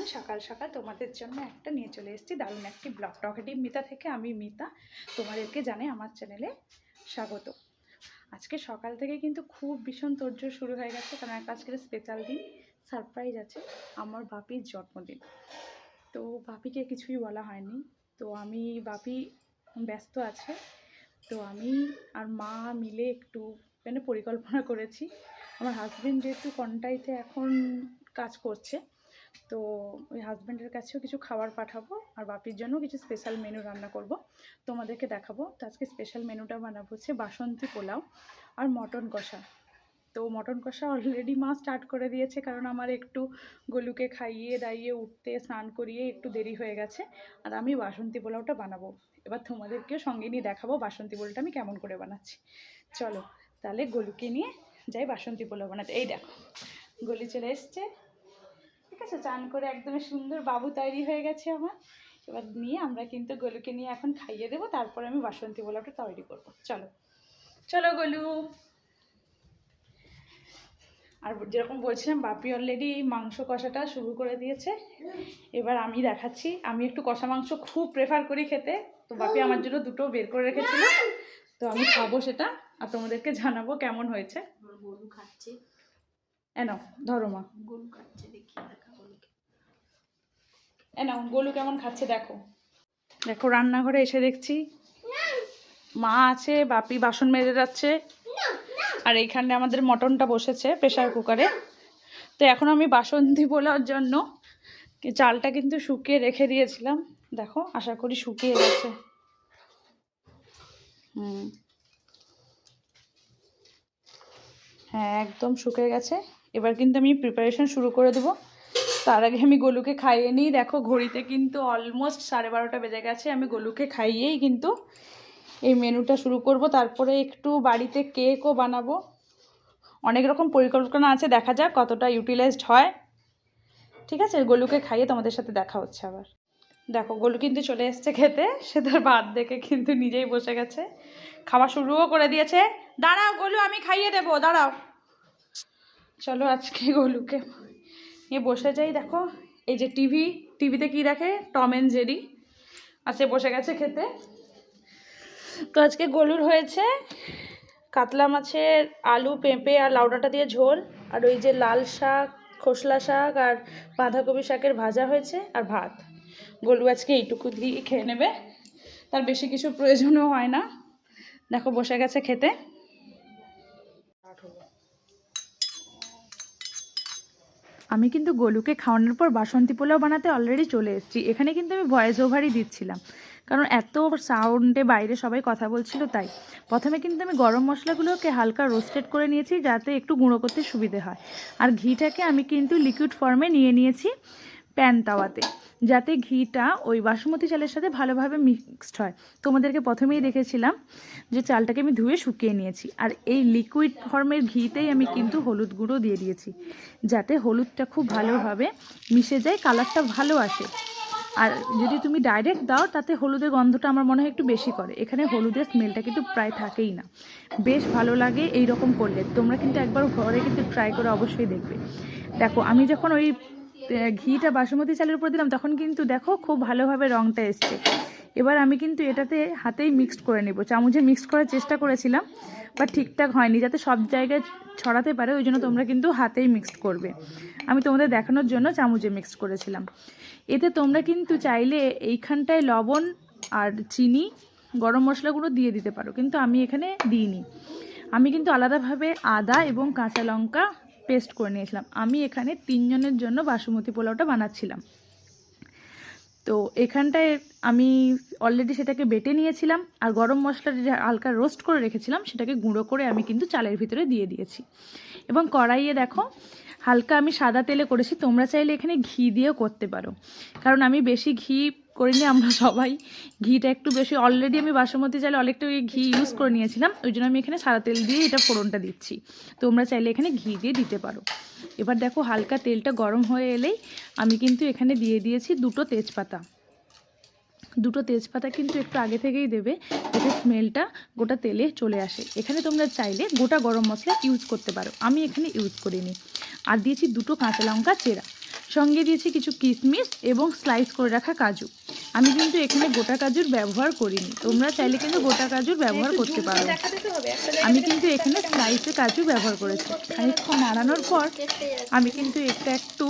এলাম সকাল সকাল তোমাদের জন্য একটা নিয়ে চলে এসেছি দারুণ একটি ব্লগ। টকেটিভ মিতা থেকে আমি মিতা, তোমাদেরকে জানাই আমার চ্যানেলে স্বাগত। আজকে সকাল থেকে কিন্তু খুব ভীষণ তোড়জোড় শুরু হয়ে গেছে, কারণ আজকের স্পেশাল দিন, সারপ্রাইজ আছে, আমার বাপির জন্মদিন। তো বাপিকে কিছুই বলা হয়নি, তো আমি বাপি ব্যস্ত আছে, তো আমি আর মা মিলে একটু মানে পরিকল্পনা করেছি। আমার হাজবেন্ড যেহেতু কন্টাইতে এখন কাজ করছে, তো ওই হাজব্যান্ডের কাছেও কিছু খাবার পাঠাবো, আর বাপির জন্য কিছু স্পেশাল মেনু রান্না করব, তোমাদেরকে দেখাবো। তো আজকে স্পেশাল মেনুটা বানাবো হচ্ছে বাসন্তী পোলাও আর মটন কষা। তো মটন কষা অলরেডি মা স্টার্ট করে দিয়েছে, কারণ আমার একটু গলুকে খাইয়ে দাইয়ে উঠতে স্নান করিয়ে একটু দেরি হয়ে গেছে, আর আমি বাসন্তী পোলাওটা বানাবো। এবার তোমাদেরকেও সঙ্গে নিয়ে দেখাবো বাসন্তী পোলাওটা আমি কেমন করে বানাচ্ছি। চলো তাহলে গলুকে নিয়ে যাই বাসন্তী পোলাও বানাতে। এই দেখো গলি চলে এসছে, ঠিক আছে, চান করে একদমই সুন্দর বাবু তৈরি হয়ে গেছে আমার। এবার নিয়ে আমরা কিন্তু গলুকে নিয়ে এখন খাইয়ে দেবো, তারপরে আমি বাসন্তী পোলাওটা তৈরি করব। চলো চলো গলু। আর যেরকম বলছিলাম, বাপি অলরেডি মাংস কষাটা শুরু করে দিয়েছে। এবার আমি দেখাচ্ছি, আমি একটু কষা মাংস খুব প্রেফার করি খেতে, তো বাপি আমার জন্য দুটো বের করে রেখেছিল, তো আমি খাবো সেটা আর তোমাদেরকে জানাবো কেমন হয়েছে। গরু খাচ্ছে, এনাও ধরো মা, গরু খাচ্ছে, দেখি দেখা গরুকে। এনাও গলু কেমন খাচ্ছে দেখো। দেখো রান্নাঘরে এসে দেখছি মা আছে, বাপি বাসন মেজে যাচ্ছে, আর এইখানে আমাদের মটনটা বসেছে প্রেসার কুকারে। তো এখন আমি বাসন্তী পোলাওর জন্য চালটা কিন্তু শুকিয়ে রেখে দিয়েছিলাম, দেখো আশা করি শুকিয়ে গেছে। হ্যাঁ একদম শুকিয়ে গেছে। এবার কিন্তু আমি প্রিপারেশন শুরু করে দেবো। তার আগে আমি গলুকে খাইয়ে নিই। দেখো ঘড়িতে কিন্তু অলমোস্ট 12:30 বেজে গেছে। আমি গলুকে খাইয়েই কিন্তু এই মেনুটা শুরু করব, তারপরে একটু বাড়িতে কেকও বানাবো। অনেক রকম পরিকল্পনা আছে, দেখা যাক কতটা ইউটিলাইজড হয়। ঠিক আছে, গলুকে খাইয়ে তোমাদের সাথে দেখা হচ্ছে আবার। দেখো গলু কিন্তু চলে এসছে খেতে, সে তার ভাত দেখে কিন্তু নিজেই বসে গেছে, খাওয়া শুরুও করে দিয়েছে। দাঁড়াও গলু, আমি খাইয়ে দেবো, দাঁড়াও। চলো আজকে গলুকে নিয়ে বসে যাই। দেখো এই যে টিভিতে কি দেখে, টম অ্যান্ড জেরি আছে, বসে গেছে খেতে। তো আজকে গলুর হয়েছে কাতলা মাছের আলু পেঁপে আর লাউ ডাঁটা দিয়ে ঝোল, আর ওই যে লাল শাক, খোসলা শাক আর বাঁধাকপি শাকের ভাজা হয়েছে, আর ভাত। গলু আজকে এইটুকু দিয়ে খেয়ে নেবে, তার বেশি কিছু প্রয়োজনও হয় না। দেখো বসে গেছে খেতে। আমি কিন্তু গলুকে খাওয়ানোর পর বাসন্তী পোলাও বানাতে অলরেডি চলে এসেছি। এখানে কিন্তু আমি ভয়েস ওভারই দিচ্ছিলাম, কারণ এত সাউন্ডে বাইরে সবাই কথা বলছিল, তাই প্রথমে কিন্তু আমি গরম মশলাগুলোকে হালকা রোস্টেড করে নিয়েছি, যাতে একটু গুঁড়ো করতে সুবিধে হয়। আর ঘিটাকে আমি কিন্তু লিকুইড ফর্মে নিয়ে নিয়েছি প্যান তাওয়াতে, যাতে ঘিটা ওই বাসমতি চালের সাথে ভালোভাবে মিক্সড হয়। তোমাদেরকে প্রথমেই দেখেছিলাম যে চালটাকে আমি ধুয়ে শুকিয়ে নিয়েছি, আর এই লিকুইড ফর্মের ঘিতেই আমি কিন্তু হলুদ গুঁড়ো দিয়ে দিয়েছি, যাতে হলুদটা খুব ভালোভাবে মিশে যায়, কালারটা ভালো আসে। আর যদি তুমি ডাইরেক্ট দাও, তাতে হলুদের গন্ধটা আমার মনে হয় একটু বেশি করে। এখানে হলুদের স্মেলটা কিন্তু প্রায় থাকেই না, বেশ ভালো লাগে এই রকম করলে। তোমরা কিন্তু একবার ঘরে কিন্তু ট্রাই করে অবশ্যই দেখবে। দেখো আমি যখন ওই ঘিটা বাসমতি চালের উপর দিলাম, তখন কিন্তু দেখো খুব ভালোভাবে রঙটা এসছে। এবার আমি কিন্তু এটাতে হাতেই মিক্সড করে নেব, চামচে মিক্সড করার চেষ্টা করেছিলাম, বাট ঠিকঠাক হয়নি, যাতে সব জায়গায় ছড়াতে পারে, ওই জন্য তোমরা কিন্তু হাতেই মিক্সড করবে। আমি তোমাদের দেখানোর জন্য চামচে মিক্সড করেছিলাম। এতে তোমরা কিন্তু চাইলে এইখানটায় লবণ আর চিনি, গরম মশলাগুলো দিয়ে দিতে পারো, কিন্তু আমি এখানে দিইনি। আমি কিন্তু আলাদাভাবে আদা এবং কাঁচা লঙ্কা পেস্ট করে নিয়েছিলাম। আমি এখানে 3 জনের জন্য বাসমতি পোলাওটা বানাচ্ছিলাম। তো এখানটায় আমি অলরেডি সেটাকে বেটে নিয়েছিলাম, আর গরম মশলাটা যে হালকা রোস্ট করে রেখেছিলাম, সেটাকে গুঁড়ো করে আমি কিন্তু চালের ভিতরে দিয়ে দিয়েছি। এবং কড়াইয়ে দেখো হালকা আমি সাদা তেলে করেছি, তোমরা চাইলে এখানে ঘি দিয়েও করতে পারো, কারণ আমি বেশি ঘি করিনি, আমরা সবাই ঘিটা একটু বেশি, অলরেডি আমি বাসমতি চালে অনেকটা ঘি ইউজ করে নিয়েছিলাম, ওই জন্য আমি এখানে সাদা তেল দিয়ে এটা ফোড়নটা দিচ্ছি। তোমরা চাইলে এখানে ঘি দিয়ে দিতে পারো। এবার দেখো হালকা তেলটা গরম হয়ে এলেই আমি কিন্তু এখানে দিয়ে দিয়েছি দুটো তেজপাতা কিন্তু একটু আগে থেকেই দেবে, যাতে স্মেলটা গোটা তেলে চলে আসে। এখানে তোমরা চাইলে গোটা গরম মশলা ইউজ করতে পারো, আমি এখানে ইউজ করিনি। আর দিয়েছি দুটো কাঁচা লঙ্কা চেরা। সঙ্গে দিয়েছি কিছু কিশমিশ এবং স্লাইস করে রাখা কাজু। আমি কিন্তু এখানে গোটা কাজুর ব্যবহার করিনি, তোমরা চাইলে কিন্তু গোটা কাজুর ব্যবহার করতে পারো। আমি কিন্তু এখানে স্লাইসে কাজু ব্যবহার করেছি। খানিকক্ষণ নাড়ানোর পর আমি কিন্তু একটু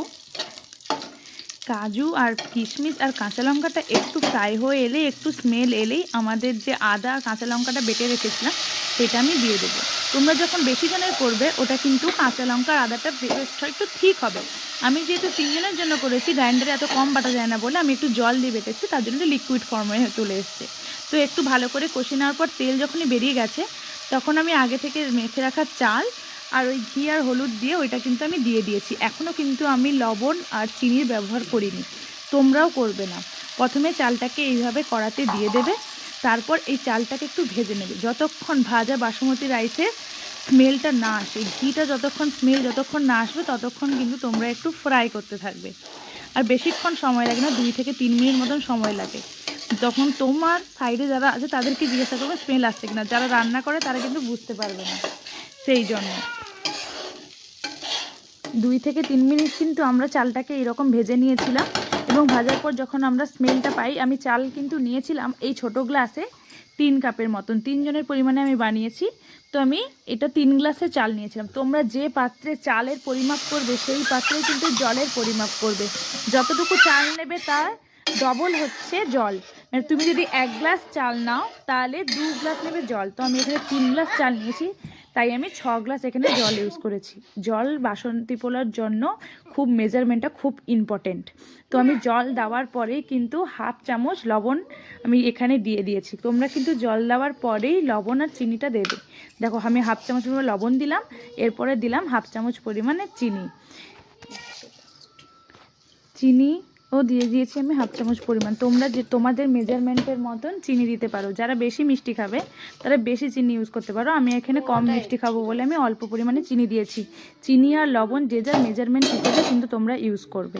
কাজু আর কিশমিশ আর কাঁচা লঙ্কাটা একটু ফ্রাই হয়ে এলে, একটু স্মেল এলেই আমাদের যে আদা কাঁচা লঙ্কাটা বেটে রেখেছিলাম সেটা আমি দিয়ে দেবো। তোমরা যখন বেশি জনের করবে ওটা কিন্তু কাঁচা লঙ্কা আর আদাটা পেস্টটা একটু ঠিক হবে। আমি যেহেতু 3 জনের জন্য করেছি, গ্রাইন্ডারে এত কম বাটা যায় না বলে আমি একটু জল দিয়ে বেটেছি, তার জন্য লিকুইড ফর্মে চলে এসছে। তো একটু ভালো করে কষে নেওয়ার পর তেল যখনই বেরিয়ে গেছে তখন আমি আগে থেকে মেখে রাখা চাল আর ওই ঘি আর হলুদ দিয়ে ওইটা কিন্তু আমি দিয়ে দিয়েছি। এখনও কিন্তু আমি লবণ আর চিনির ব্যবহার করিনি, তোমরাও করবে না। প্রথমে চালটাকে এইভাবে কড়াতে দিয়ে দেবে, তারপর এই চালটাকে একটু ভেজে নেবে যতক্ষণ ভাজা বাসমতি রাইসের স্মেলটা না আসে। ঘিটা যতক্ষণ না আসবে ততক্ষণ কিন্তু তোমরা একটু ফ্রাই করতে থাকবে। আর বেশিক্ষণ সময় লাগে না, 2 থেকে 3 মিনিট মতন সময় লাগে। তখন তোমার সাইডে যারা আছে তাদেরকে জিজ্ঞাসা করবে স্মেল আসছে কিনা, যারা রান্না করে তারা কিন্তু বুঝতে পারবে না। সেই জন্য 2 থেকে 3 মিনিট কিন্তু আমরা চালটাকে এরকম ভেজে নিয়েছিলাম। এবং ভাজার পর যখন আমরা স্মেলটা পাই, আমি চাল কিন্তু নিয়েছিলাম এই ছোট গ্লাসে 3 কাপের মতন, 3 জনের পরিমাণে আমি বানিয়েছি। তো আমি এটা 3 গ্লাসে চাল নিয়েছিলাম। তোমরা যে পাত্রে চালের পরিমাপ করবে সেই পাত্রে কিন্তু জলের পরিমাপ করবে। যতটুকু চাল নেবে তার ডবল হচ্ছে জল। মানে তুমি যদি 1 গ্লাস চাল নাও তাহলে 2 গ্লাস নেবে জল। তো আমি এখানে 3 গ্লাস চাল নিয়েছি, তাই আমি 6 গ্লাস এখানে জল ইউজ করেছি। জল বাসন্তী পোলার জন্য খুব মেজারমেন্টটা খুব ইম্পর্টেন্ট। তো আমি জল দেওয়ার পরেই কিন্তু 1/2 চামচ লবণ আমি এখানে দিয়ে দিয়েছি। তোমরা কিন্তু জল দেওয়ার পরেই লবণ আর চিনিটা দেবে। দেখো আমি 1/2 চামচ পরিমাণ লবণ দিলাম, এরপরে দিলাম 1/2 চামচ পরিমাণে চিনিও দিয়ে দিয়েছি আমি 1/2 চামচ পরিমাণ। তোমরা যে তোমাদের মেজারমেন্টের মতন চিনি দিতে পারো। যারা বেশি মিষ্টি খাবে তারা বেশি চিনি ইউজ করতে পারো। আমি এখানে কম মিষ্টি খাবো বলে আমি অল্প পরিমাণে চিনি দিয়েছি। চিনি আর লবণ যে যার মেজারমেন্ট হিসেবে কিন্তু তোমরা ইউজ করবে।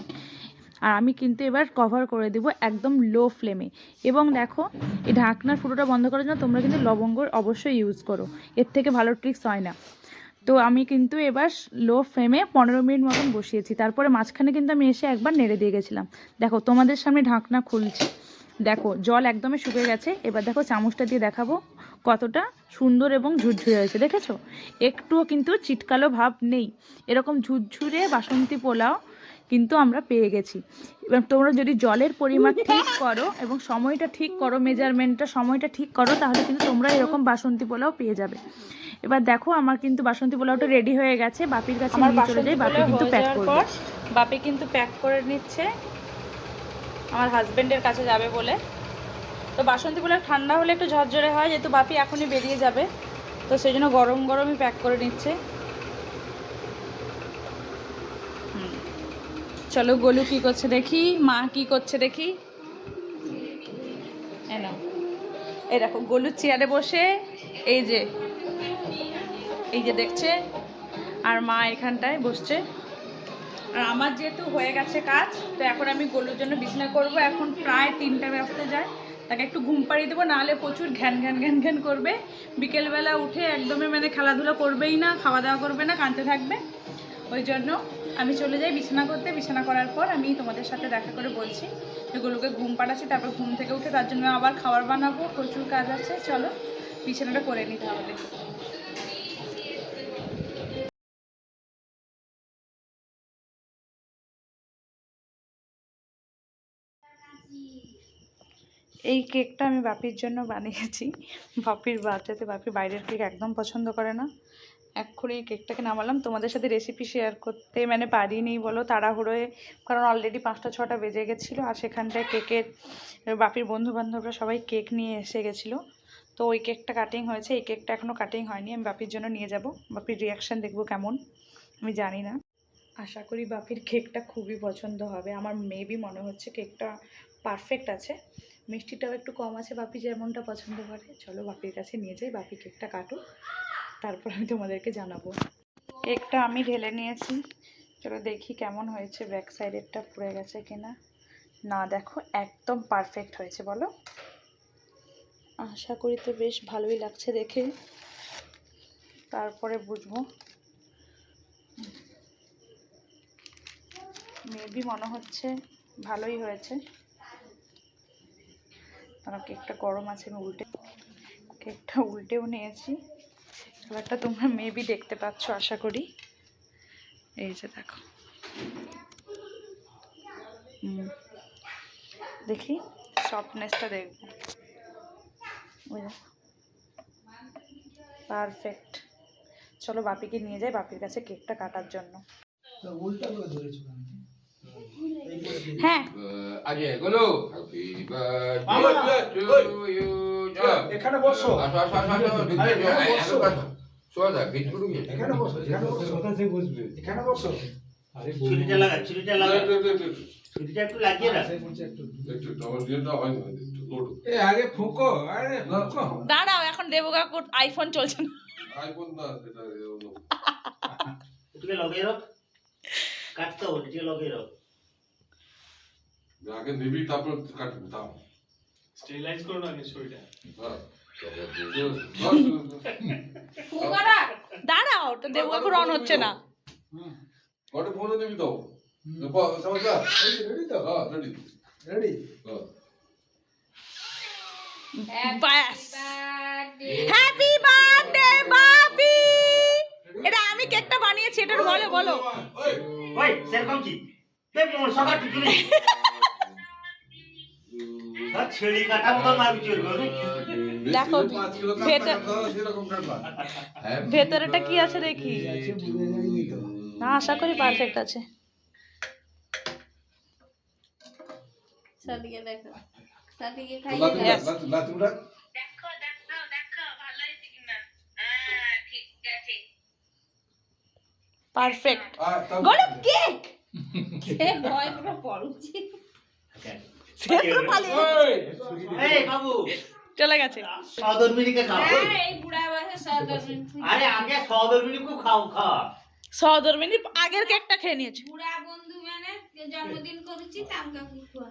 আর আমি কিন্তু এবার কভার করে দেবো একদম লো ফ্লেমে। এবং দেখো এই ঢাকনার ফুটোটা বন্ধ করার জন্য তোমরা কিন্তু লবঙ্গ অবশ্যই ইউজ করো, এর থেকে ভালো ট্রিক্স হয় না। তো আমি কিন্তু এবার লো ফ্লেমে 15 মিনিট মতন বসিয়েছি। তারপরে মাঝখানে কিন্তু আমি এসে একবার নেড়ে দিয়ে গেছিলাম। দেখো তোমাদের সামনে ঢাকনা খুলছি, দেখো জল একদমই শুকিয়ে গেছে। এবার দেখো চামচটা দিয়ে দেখাবো কতটা সুন্দর এবং ঝুরঝুরে হয়েছে, দেখেছো? একটুও কিন্তু চিটকালো ভাব নেই। এরকম ঝুরঝুরে বাসন্তী পোলাও কিন্তু আমরা পেয়ে গেছি। এবার তোমরা যদি জলের পরিমাণ ঠিক করো এবং সময়টা ঠিক করো, মেজারমেন্টটা সময়টা ঠিক করো, তাহলে কিন্তু তোমরা এরকম বাসন্তী পোলাও পেয়ে যাবে। এবার দেখো আমার কিন্তু বাসন্তী পোলাওটা রেডি হয়ে গেছে। বাপির কাছে নিয়ে চলে যাই, বাপি কিন্তু প্যাক করবে। বাপি কিন্তু প্যাক করে নিচ্ছে, আমার হাজবেন্ডের কাছে যাবে বলে। তো বাসন্তী পোলাও ঠান্ডা হলে একটু ঝরঝরে হয়, যেহেতু বাপি এখনই বেরিয়ে যাবে, তো সেই জন্য গরম গরমই প্যাক করে নিচ্ছে। চলো গোলু কি করছে দেখি, মা কি করছে দেখি। এই দেখো গোলু চেয়ারে বসে এই যে দেখছে, আর মা এখানটায় বসছে। আর আমার যেহেতু হয়ে গেছে কাজ, তো এখন আমি গোলুর জন্য বিছানা করব। এখন প্রায় 3টা বাজতে যায়, তাকে একটু ঘুম পাড়িয়ে দেবো, নাহলে প্রচুর ঘ্যান ঘ্যান ঘ্যান ঘ্যান করবে। বিকেলবেলা উঠে একদমই মানে খেলাধুলা করবেই না, খাওয়া দাওয়া করবে না, কাঁদতে থাকবে। ওই জন্য আমি চলে যাই বিছানা করতে। বিছানা করার পর আমি তোমাদের সাথে দেখা করে বলছি যে গোলুকে ঘুম পাড়াচ্ছি, তারপর ঘুম থেকে উঠে তার জন্য আবার খাবার বানাবো, প্রচুর কাজ আছে। চলো বিছানাটা করে নিতে হবে। এই কেকটা আমি বাপির জন্য বানিয়েছি। বাপির বাচ্চাতে, বাপি বাইরের কেক একদম পছন্দ করে না। এক্ষুনি এই কেকটাকে নামালাম, তোমাদের সাথে রেসিপি শেয়ার করতে মানে পারিনি বলো, তাড়াহুড়োয়, কারণ অলরেডি 5টা 6টা বেজে গেছিলো। আর সেখানটায় কেকের বাপির বন্ধুবান্ধবরা সবাই কেক নিয়ে এসে গেছিলো। তো ওই কেকটা কাটিং হয়েছে, এই কেকটা এখনও কাটিং হয়নি। আমি বাপির জন্য নিয়ে যাব, বাপির রিয়াকশান দেখবো কেমন, আমি জানি না। আশা করি বাপির কেকটা খুবই পছন্দ হবে। আমার মেবি মনে হচ্ছে কেকটা পারফেক্ট আছে, মিষ্টিটাও একটু কম আছে, বাপি যেমনটা পছন্দ করে। চলো বাপির কাছে নিয়ে যাই, বাপি কেকটা কাটুক, তারপর আমি তোমাদেরকে জানাবো। কেকটা আমি ঢেলে নিয়েছি, চলো দেখি কেমন হয়েছে। ব্যাক সাইডেরটা পুড়ে গেছে কিনা। না দেখো একদম পারফেক্ট হয়েছে, বলো। আশা করি তো বেশ ভালোই লাগছে দেখে, তারপরে বুঝবো। মেবি মনে হচ্ছে ভালোই হয়েছে। আমার কেকটা গরম আছে, আমি কেকটা উল্টেও নিয়েছি। কালারটা তোমরা মেবি দেখতে পাচ্ছ আশা করি। এই যে দেখো, দেখি সফটনেসটা দেখবো। পারফেক্ট। চলো বাপিকে নিয়ে যাই বাপির কাছে কেকটা কাটার জন্য। হ্যাঁ আগে গেলো এখানে বসো। এখানে বসো, এখানে বসো। এখানে বসো। ছুরিটা লাগা, ছুরিটা লাগা, ছুরিটা একটু লাগিয়ে রাখ। এ আগে ফুঁকো, আরে ফুঁকো। দাঁড়াও, এখন দেবু কাকুর আইফোন চলছে না। এটাকে লাগিয়ে রাখ, কাটতে হবে, এটাকে লাগিয়ে রাখ। আগে নিবি তারপর কাটবি, তাও স্টেরিলাইজ করো না আগে ছুরিটা। দাঁড়াও, তো দেবু কাকুর অন হচ্ছে না। ঘরে ফোনে নিবি তো সমস্যা রেডি তো? হ্যাঁ রেডি রেডি? ব্যাস, হ্যাপি বার্থডে বাপি। এটা আমি কেকটা বানিয়েছি, এটা বলো বলো। ওই সেরকম কি তে মোর সকা টুটুলি না, ছেড়ি কাটা মতো মারবি চোর করে। দেখো ভেতরেটা কি আছে দেখি। আছে বুঝে যায়নি তো। না, আশা করি পারফেক্ট আছে। সাদিকে দেখো, সাদিকে খাই। Yes. লাতুড়া পারফেক্ট। গোলু কেক। সে ভয় পুরো পড়ুছি। সে তো পালিয়ে গেছে। এই বাবু চলে গেছে। সদরমিনিকে খাও। এই বুড়া বয়সে সদর আরে আগে সদরমিনিকে খাও, খা। সদরমিনি আগের কেকটা খেয়ে নিয়েছে। বুড়া বন্ধু মানে জন্মদিন করছি তামকা কুকুয়া।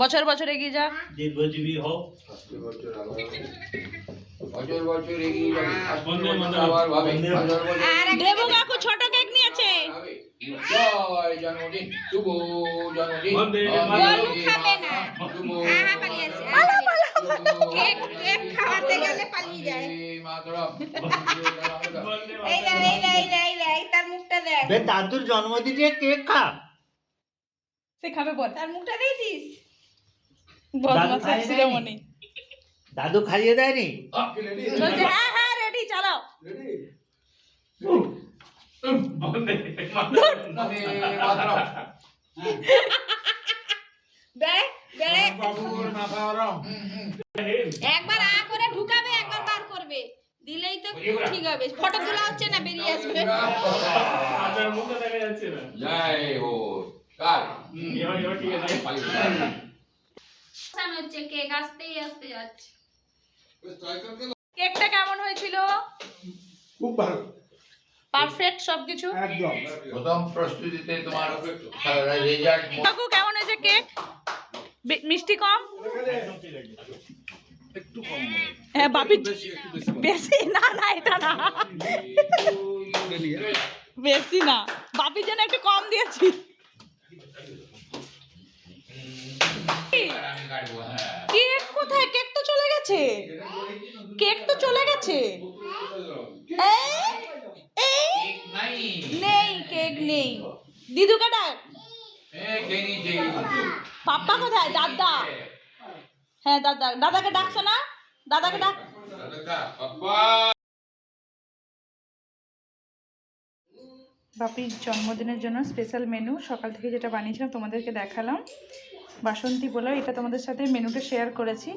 বছর বছর এগিয়ে যা। দীর্ঘজীবী হও। বছর বছর এগিয়ে যাবে। বন্দে মাতরম। আবার ভাবে বছর বছর দেবু কাকু ছোট কেক নিয়েছে। জয় জন্মদিন, শুভ জন্মদিন। বন্দে গোলু খাবে না। শুভ আহা পালিয়ে আসে। কেক কেক খাওয়াতে গেলে পালিয়ে যায়। মাতরম। এই রে এই রে এই রে এই রে, তার মুখটা দেখ। বে দাদুর জন্মদিনে কেক খা। সে খাবে বল। তার মুখটা দেখছিস? বদমাশ খায় নাই। শিরোমণি। দাদু খাইয়ে দেয়নি? বলছে হ্যাঁ হ্যাঁ রেডি, চালাও। রেডি? বন্দে মাতরম। দেখ দেখ, বাবুর মাথা গরম। একবার আ করে ঢুকাবে, একবার বার করবে, দিলেই তো ঠিক হবে। ফটো তোলা হচ্ছে না, বেরিয়ে আসবে। আপনার মুখটা দেখা যাচ্ছে না। জয় হো কাল এবার ঠিক আছে। সামনে হচ্ছে কেক আসতেই আসতে যাচ্ছে। কেকটা কেমন হয়েছিল? খুব ভালো, পারফেক্ট সবকিছু। একদম। প্রথম প্রস্তুতিতে তোমার রেজাল্ট কাকু কেমন হয়েছে কেক? মিষ্টি কম? একটু কম মনে হয়। হ্যাঁ বাপি বেশি না, না এটা না, বেশি না, বাপির জন্য একটু কম দিয়েছি। কেক কোথায়? কেক তো চলে গেছে, কেক তো চলে গেছে। নেই কেক নেই। দিদুকে ডাক। পাপ্পা কোথায়? দাদা। হ্যাঁ দাদা, দাদাকে ডাকছো না? দাদাকে ডাক। বাপির জন্মদিনের জন্য স্পেশাল মেনু সকাল থেকে যেটা বানিয়েছিলাম তোমাদেরকে দেখালাম, বাসন্তী পোলাও। এটা তোমাদের সাথে মেনুটা শেয়ার করেছি।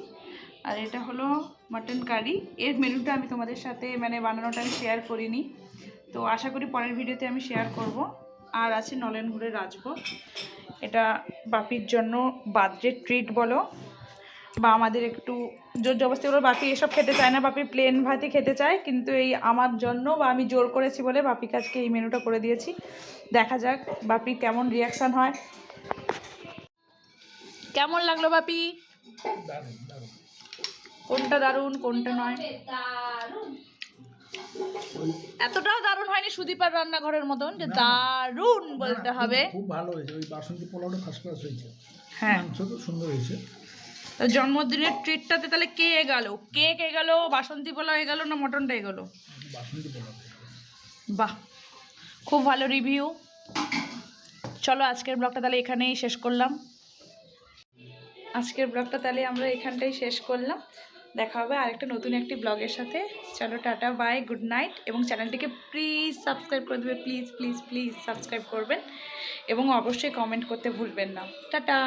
আর এটা হলো মাটন কারি। এর মেনুটা আমি তোমাদের সাথে মানে বানানোটা আমি শেয়ার করিনি, তো আশা করি পরের ভিডিওতে আমি শেয়ার করব। আর আছে নলেন গুড়ের রাজভোগ। এটা বাপির জন্য বার্থডে ট্রিট বলো, বা আমাদের একটু জোর জবরদস্তি করে। বাপি এসব খেতে চায় না, বাপি প্লেন ভাতই খেতে চায়, কিন্তু এই আমার জন্য বা আমি জোর করেছি বলে বাপির কাছকে এই মেনুটা করে দিয়েছি। দেখা যাক বাপির কেমন রিয়াকশান হয়। কেমন লাগলো বাপি? কোনটা দারুণ কোনটা নয়? দারুণ। এতটাও দারুণ হয়নি সুদীপার রান্নাঘরের মতন যে দারুণ বলতে হবে। খুব ভালো হয়েছে, ওই বাসন্তী পোলাওটা ফার্স্ট ক্লাস হয়েছে। হ্যাঁ, মাংস তো সুন্দর হয়েছে। তো জন্মদিনের ট্রিটটাতে তাহলে কে এগোলো? কেক এগোলো, বাসন্তী পোলাও এগোলো, না মটনটা এগোলো? বাসন্তী পোলাও। বাহ, খুব ভালো রিভিউ। চলো আজকের ব্লগটা তাহলে এখানেই শেষ করলাম। আমরা এখানটাই শেষ করলাম। দেখা হবে আরেকটা নতুন একটি ব্লগের সাথে। চলো টাটা, বাই, গুড নাইট। এবং চ্যানেলটিকে প্লিজ সাবস্ক্রাইব করে দেবে, প্লিজ প্লিজ প্লিজ সাবস্ক্রাইব করবেন এবং অবশ্যই কমেন্ট করতে ভুলবেন না। টাটা।